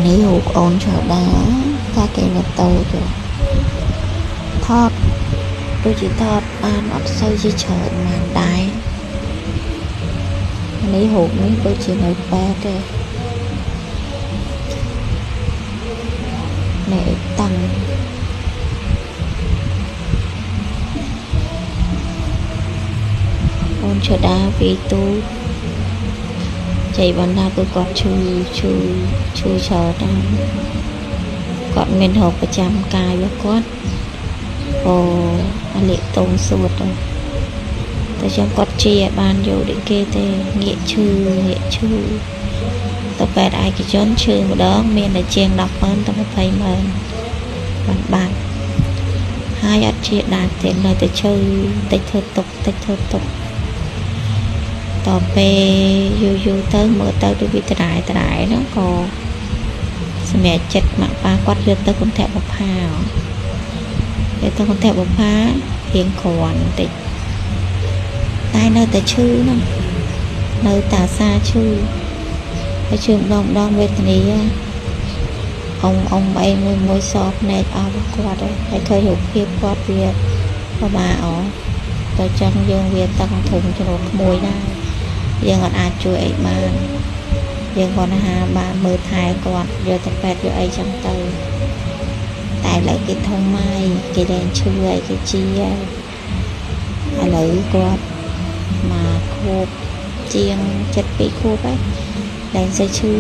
នេះហូបអូនឆើដាថាគេនៅតូចថតដូចជាថតបានអត់សូវជាច្រើនបានដែរនេះហូបនេះដូចជានៅប៉ែទេនេះតាំងអូនឆើដាពីទូចៃបណ្ណាគឺគាត់ឈឺច្រើនដែរគាត់មានរោគប្រចាំកាយរបស់គាត់អូអាលេតងសួតតែចាំគាត់ជាបានយកដូចគេទេងាកឈឺទៅពេទ្យឯកជនឈឺម្ដងមានតែជាង 10,000 ទៅ 20,000 បានហើយអត់ជាដាច់ទេនៅតែឈឺតិចធ្វើទុកតពេលយូរទៅមើលទៅដូចវាត្រែហ្នឹងក៏សម្រាប់ចិត្តម៉ាក់ប៉ាគាត់យកទៅគន្ធបុប្ផារៀងគ្រាន់បន្តិចតែនៅតែឈឺហ្នឹងនៅតែសាឈឺហើយឈឺម្ដងវេទនាអ៊ំអីមួយសោភ្នែកអស់គាត់ហើយឃើញរូបភាពគាត់វាពិបាកទៅចឹងយើងវាតឹងធំជ្រុលក្មួយដែរយើងអត់អាចជួយអីបានយើងគាត់ទៅហាបានមើលថែគាត់យកទៅពេទ្យយកអីចឹងទៅតែឥឡូវគេធំហើយគេលែងឈឺហើយគេជាឥឡូវគាត់មកខួបជាង 7-2 ខួបហើយលែងសូវឈឺ